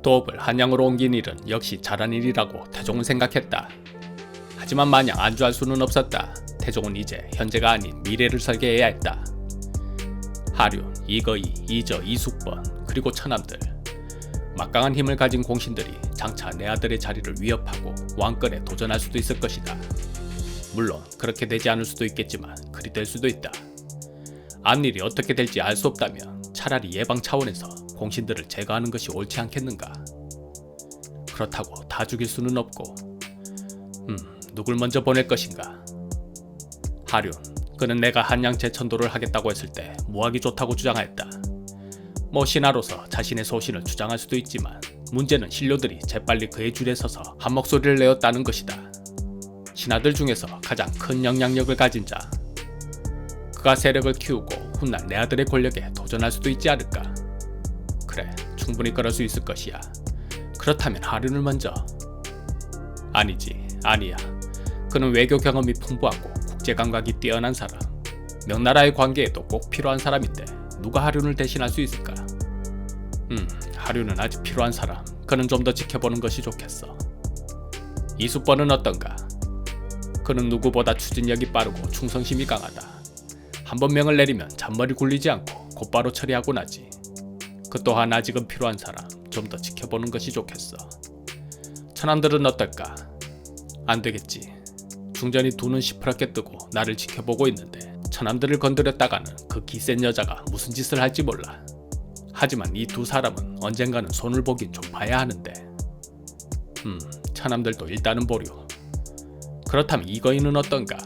도읍을 한양으로 옮긴 일은 역시 잘한 일이라고 태종은 생각했다. 하지만 마냥 안주할 수는 없었다. 태종은 이제 현재가 아닌 미래를 설계해야 했다. 하륜, 이거이, 이저, 이숙번, 그리고 처남들, 막강한 힘을 가진 공신들이 장차 내 아들의 자리를 위협하고 왕권에 도전할 수도 있을 것이다. 물론 그렇게 되지 않을 수도 있겠지만 그리 될 수도 있다. 앞일이 어떻게 될지 알 수 없다면 차라리 예방 차원에서 공신들을 제거하는 것이 옳지 않겠는가. 그렇다고 다 죽일 수는 없고 누굴 먼저 보낼 것인가. 하륜, 그는 내가 한양 제천도를 하겠다고 했을 때 무하기 좋다고 주장하였다. 뭐 신하로서 자신의 소신을 주장할 수도 있지만 문제는 신료들이 재빨리 그의 줄에 서서 한 목소리를 내었다는 것이다. 신하들 중에서 가장 큰 영향력을 가진 자, 그가 세력을 키우고 훗날 내 아들의 권력에 도전할 수도 있지 않을까. 그래, 충분히 그럴 수 있을 것이야. 그렇다면 하륜을 먼저. 아니지, 아니야. 그는 외교 경험이 풍부하고 국제감각이 뛰어난 사람, 명나라의 관계에도 꼭 필요한 사람인데 누가 하륜을 대신할 수 있을까? 하륜은 아직 필요한 사람. 그는 좀 더 지켜보는 것이 좋겠어. 이숙번은 어떤가? 그는 누구보다 추진력이 빠르고 충성심이 강하다. 한번 명을 내리면 잔머리 굴리지 않고 곧바로 처리하고 나지. 그 또한 아직은 필요한 사람. 좀 더 지켜보는 것이 좋겠어. 처남들은 어떨까? 안 되겠지. 중전이 두 눈 시퍼렇게 뜨고 나를 지켜보고 있는데 처남들을 건드렸다가는 그 기센 여자가 무슨 짓을 할지 몰라. 하지만 이 두 사람은 언젠가는 손을 보긴 좀 봐야 하는데. 처남들도 일단은 보류. 그렇다면 이거인은 어떤가?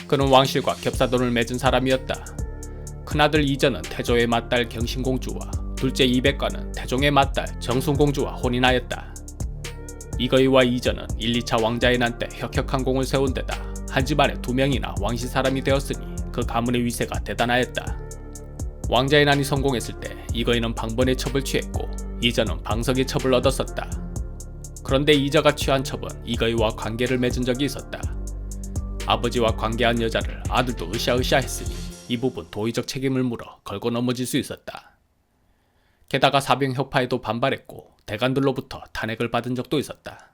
그는 왕실과 겹사돈을 맺은 사람이었다. 큰아들 이전은 태조의 맏딸 경신공주와 둘째 이백과는 태종의 맏딸 정순공주와 혼인하였다. 이거이와 이전은 1, 2차 왕자의 난 때 혁혁한 공을 세운 데다 한 집안에 2명이나 왕실 사람이 되었으니 그 가문의 위세가 대단하였다. 왕자의 난이 성공했을 때 이거이는 방번의 첩을 취했고 이전은 방석의 첩을 얻었었다. 그런데 이저가 취한 첩은 이거이와 관계를 맺은 적이 있었다. 아버지와 관계한 여자를 아들도 으쌰으쌰 했으니 이 부분 도의적 책임을 물어 걸고 넘어질 수 있었다. 게다가 사병혁파에도 반발했고 대관들로부터 탄핵을 받은 적도 있었다.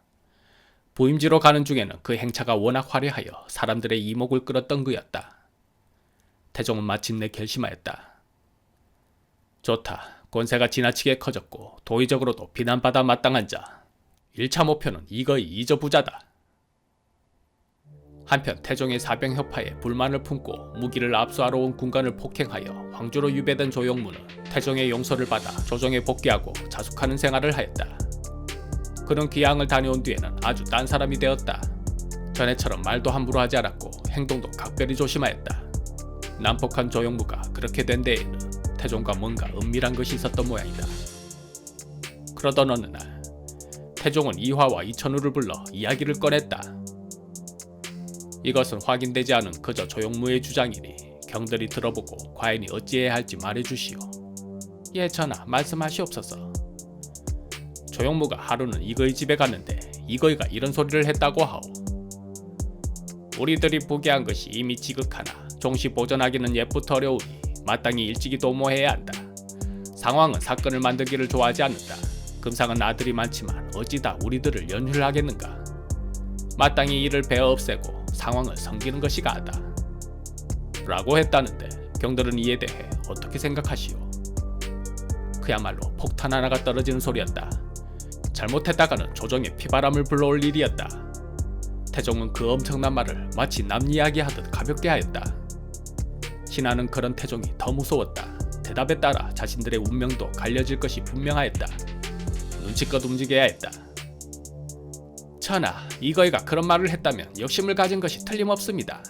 부임지로 가는 중에는 그 행차가 워낙 화려하여 사람들의 이목을 끌었던 그였다. 태종은 마침내 결심하였다. 좋다. 권세가 지나치게 커졌고 도의적으로도 비난받아 마땅한 자. 1차 목표는 이거이 이저 부자다. 한편 태종의 사병혁파에 불만을 품고 무기를 압수하러 온 군관을 폭행하여 황주로 유배된 조용무는 태종의 용서를 받아 조정에 복귀하고 자숙하는 생활을 하였다. 그는 귀향을 다녀온 뒤에는 아주 딴 사람이 되었다. 전에처럼 말도 함부로 하지 않았고 행동도 각별히 조심하였다. 난폭한 조용무가 그렇게 된 데에는 태종과 뭔가 은밀한 것이 있었던 모양이다. 그러던 어느 날 태종은 이화와 이천우를 불러 이야기를 꺼냈다. 이것은 확인되지 않은 그저 조용무의 주장이니 경들이 들어보고 과인이 어찌해야 할지 말해주시오. 예 전하, 말씀하시옵소서. 조용무가 하루는 이거이 집에 갔는데 이거이가 이런 소리를 했다고 하오. 우리들이 부계한 것이 이미 지극하나 종시 보전하기는 예부터 어려우니 마땅히 일찍이 도모해야 한다. 상왕은 사건을 만들기를 좋아하지 않는다. 금상은 아들이 많지만 어찌 다 우리들을 연휴를 하겠는가. 마땅히 이를 베어 없애고 상황을 섬기는 것이 가하다. 라고 했다는데 경들은 이에 대해 어떻게 생각하시오? 그야말로 폭탄 하나가 떨어지는 소리였다. 잘못했다가는 조정에 피바람을 불러올 일이었다. 태종은 그 엄청난 말을 마치 남 이야기하듯 가볍게 하였다. 신하는 그런 태종이 더 무서웠다. 대답에 따라 자신들의 운명도 갈려질 것이 분명하였다. 눈치껏 움직여야 했다. 전하, 이거이가 그런 말을 했다면 욕심을 가진 것이 틀림없습니다.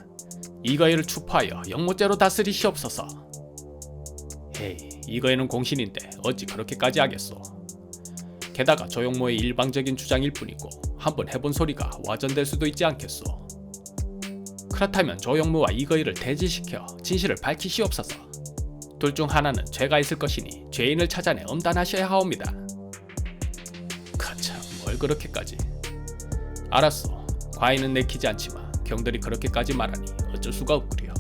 이거이를 추파하여 영모죄로 다스리시옵소서. 헤이, 이거이는 공신인데 어찌 그렇게까지 하겠소. 게다가 조용모의 일방적인 주장일 뿐이고 한번 해본 소리가 와전될 수도 있지 않겠소. 그렇다면 조용무와 이거이를 대지시켜 진실을 밝히시옵소서. 둘 중 하나는 죄가 있을 것이니 죄인을 찾아내 엄단하셔야 하옵니다. 그참, 뭘 그렇게까지. 알았소. 과인은 내키지 않지만 경들이 그렇게까지 말하니 어쩔 수가 없구려.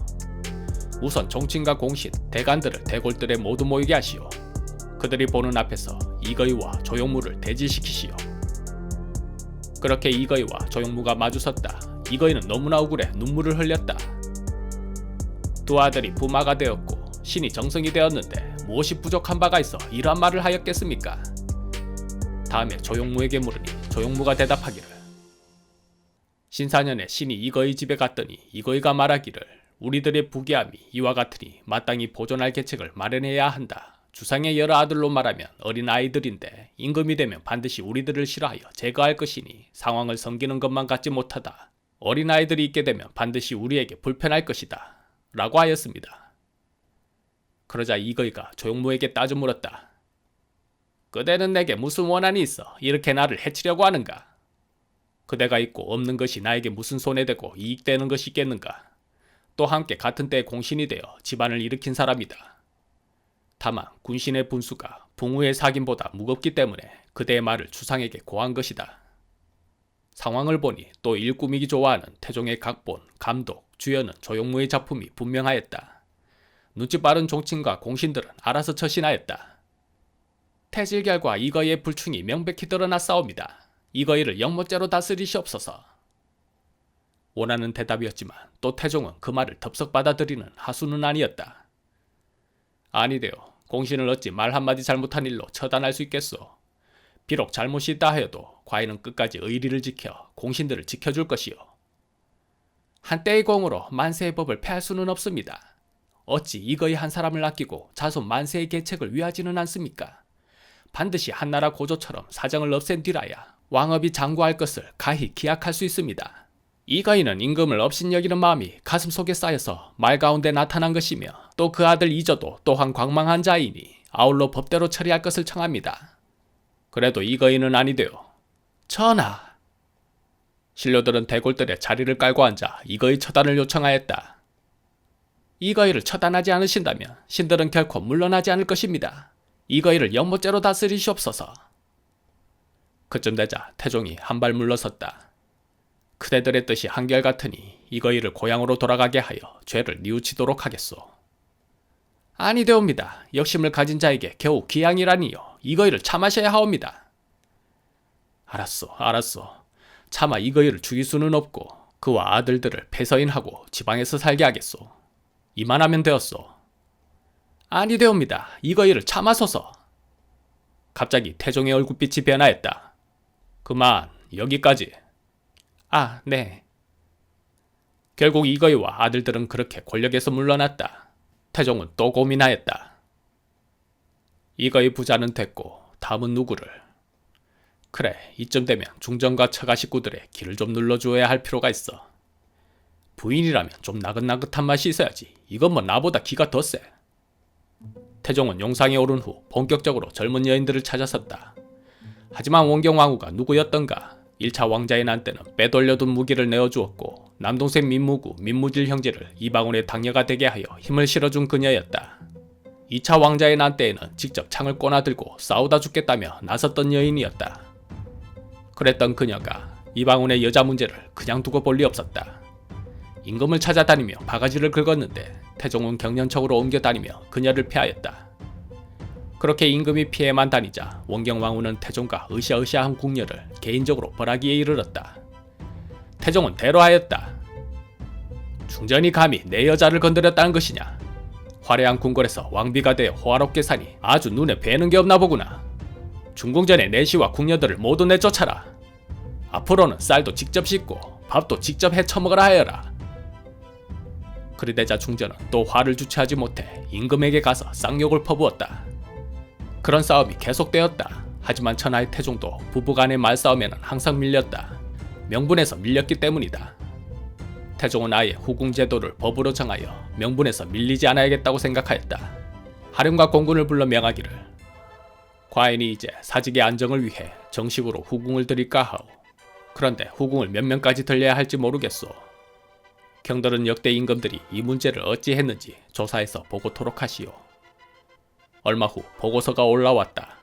우선 종친과 공신, 대관들을 대골들에 모두 모이게 하시오. 그들이 보는 앞에서 이거이와 조용무를 대질시키시오. 그렇게 이거이와 조용무가 마주섰다. 이거이는 너무나 억울해 눈물을 흘렸다. 두 아들이 부마가 되었고 신이 정성이 되었는데 무엇이 부족한 바가 있어 이러한 말을 하였겠습니까? 다음에 조용무에게 물으니 조용무가 대답하기를, 신사년에 신이 이거이 집에 갔더니 이거이가 말하기를, 우리들의 부귀함이 이와 같으니 마땅히 보존할 계책을 마련해야 한다. 주상의 여러 아들로 말하면 어린 아이들인데 임금이 되면 반드시 우리들을 싫어하여 제거할 것이니 상황을 섬기는 것만 갖지 못하다. 어린 아이들이 있게 되면 반드시 우리에게 불편할 것이다. 라고 하였습니다. 그러자 이거이가 조용무에게 따져 물었다. 그대는 내게 무슨 원한이 있어 이렇게 나를 해치려고 하는가? 그대가 있고 없는 것이 나에게 무슨 손해되고 이익되는 것이 있겠는가? 또 함께 같은 때에 공신이 되어 집안을 일으킨 사람이다. 다만 군신의 분수가 붕후의 사김보다 무겁기 때문에 그대의 말을 주상에게 고한 것이다. 상황을 보니 또 일 꾸미기 좋아하는 태종의 각본, 감독, 주연은 조용무의 작품이 분명하였다. 눈치 빠른 종친과 공신들은 알아서 처신하였다. 태질결과 이거이의 불충이 명백히 드러났사옵니다. 이거이를 영모죄로 다스리시옵소서. 원하는 대답이었지만 또 태종은 그 말을 덥석 받아들이는 하수는 아니었다. 아니되오. 공신을 어찌 말 한마디 잘못한 일로 처단할 수 있겠소. 비록 잘못이 있다 하여도 과인은 끝까지 의리를 지켜 공신들을 지켜줄 것이오. 한때의 공으로 만세의 법을 폐할 수는 없습니다. 어찌 이거이 한 사람을 아끼고 자손 만세의 계책을 위하지는 않습니까? 반드시 한나라 고조처럼 사정을 없앤 뒤라야 왕업이 장구할 것을 가히 기약할 수 있습니다. 이거이는 임금을 업신여기는 마음이 가슴속에 쌓여서 말 가운데 나타난 것이며 또 그 아들 이저도 또한 광망한 자이니 아울러 법대로 처리할 것을 청합니다. 그래도 이거이는 아니되오. 전하! 신료들은 대골들에 자리를 깔고 앉아 이거이 처단을 요청하였다. 이거이를 처단하지 않으신다면 신들은 결코 물러나지 않을 것입니다. 이거이를 영모죄로 다스리시옵소서. 그쯤 되자 태종이 한 발 물러섰다. 그대들의 뜻이 한결같으니 이거이를 고향으로 돌아가게 하여 죄를 뉘우치도록 하겠소. 아니되옵니다. 역심을 가진 자에게 겨우 기양이라니요. 이거이를 참으셔야 하옵니다. 알았소. 차마 이거이를 죽일 수는 없고 그와 아들들을 폐서인하고 지방에서 살게 하겠소. 이만하면 되었소. 아니되옵니다. 이거이를 참아소서. 갑자기 태종의 얼굴빛이 변하였다. 그만, 여기까지. 아, 네. 결국 이거이와 아들들은 그렇게 권력에서 물러났다. 태종은 또 고민하였다. 이거이 부자는 됐고 다음은 누구를? 그래, 이쯤 되면 중전과 처가 식구들의 길을 좀 눌러주어야 할 필요가 있어. 부인이라면 좀 나긋나긋한 맛이 있어야지. 이건 뭐 나보다 기가 더 세. 태종은 용상에 오른 후 본격적으로 젊은 여인들을 찾아섰다. 하지만 원경왕후가 누구였던가? 1차 왕자의 난 때는 빼돌려둔 무기를 내어주었고 남동생 민무구, 민무질 형제를 이방원의 당녀가 되게 하여 힘을 실어준 그녀였다. 2차 왕자의 난 때에는 직접 창을 꺼내들고 싸우다 죽겠다며 나섰던 여인이었다. 그랬던 그녀가 이방원의 여자 문제를 그냥 두고 볼 리 없었다. 임금을 찾아다니며 바가지를 긁었는데 태종은 경련척으로 옮겨다니며 그녀를 피하였다. 그렇게 임금이 피해만 다니자 원경왕후는 태종과 으쌰으쌰한 궁녀를 개인적으로 벌하기에 이르렀다. 태종은 대로하였다. 중전이 감히 내 여자를 건드렸다는 것이냐? 화려한 궁궐에서 왕비가 되어 호화롭게 사니 아주 눈에 뵈는 게 없나 보구나. 중궁전에 내시와 궁녀들을 모두 내쫓아라. 앞으로는 쌀도 직접 씻고 밥도 직접 해 처먹으라 하여라. 그리되자 중전은 또 화를 주체하지 못해 임금에게 가서 쌍욕을 퍼부었다. 그런 싸움이 계속되었다. 하지만 천하의 태종도 부부간의 말싸움에는 항상 밀렸다. 명분에서 밀렸기 때문이다. 태종은 아예 후궁제도를 법으로 정하여 명분에서 밀리지 않아야겠다고 생각하였다. 하령과 공군을 불러 명하기를, 과인이 이제 사직의 안정을 위해 정식으로 후궁을 드릴까 하오. 그런데 후궁을 몇 명까지 들려야 할지 모르겠소. 경들은 역대 임금들이 이 문제를 어찌했는지 조사해서 보고토록 하시오. 얼마 후 보고서가 올라왔다.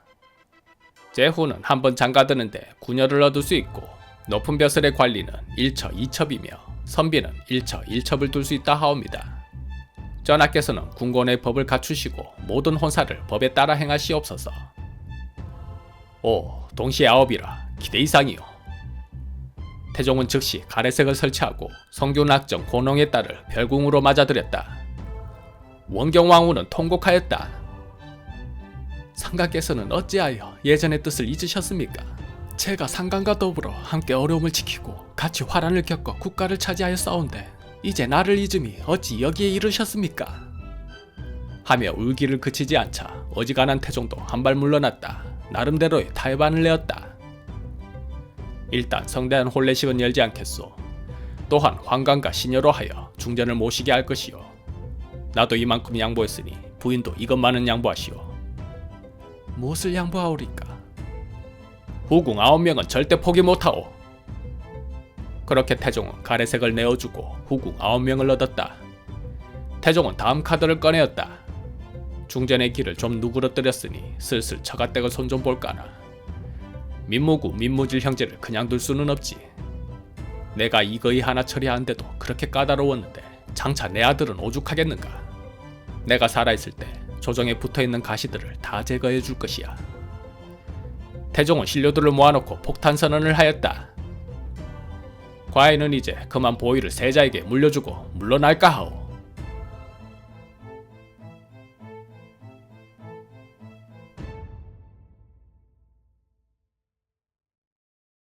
제후는 한번 장가드는데 구녀를 얻을 수 있고 높은 벼슬의 관리는 1처 2첩이며 선비는 1처 1첩을 둘 수 있다 하옵니다. 전하께서는 궁궐의 법을 갖추시고 모든 혼사를 법에 따라 행하시옵소서. 오, 동시에 9이라 기대 이상이요. 태종은 즉시 가래색을 설치하고 성균락정 고농의 딸을 별궁으로 맞아들였다. 원경왕후는 통곡하였다. 상가께서는 어찌하여 예전의 뜻을 잊으셨습니까? 제가 상간과 더불어 함께 어려움을 지키고 같이 화란을 겪어 국가를 차지하여 싸운데 이제 나를 잊음이 어찌 여기에 이르셨습니까? 하며 울기를 그치지 않자 어지간한 태종도 한 발 물러났다. 나름대로의 타협안을 내었다. 일단 성대한 혼례식은 열지 않겠소. 또한 환관과 시녀로 하여 중전을 모시게 할 것이요. 나도 이만큼 양보했으니 부인도 이것만은 양보하시오. 무엇을 양보하오리까? 후궁 9명은 절대 포기 못하오. 그렇게 태종은 가래색을 내어주고 후궁 9명을 얻었다. 태종은 다음 카드를 꺼내었다. 중전의 길을 좀 누그러뜨렸으니 슬슬 처가댁을 손 좀 볼까나. 민무구 민무질 형제를 그냥 둘 수는 없지. 내가 이거이 하나 처리하는데도 그렇게 까다로웠는데 장차 내 아들은 오죽하겠는가. 내가 살아있을 때 조정에 붙어있는 가시들을 다 제거해 줄 것이야. 태종은 신료들을 모아놓고 폭탄선언을 하였다. 과인은 이제 그만 보위를 세자에게 물려주고 물러날까 하오.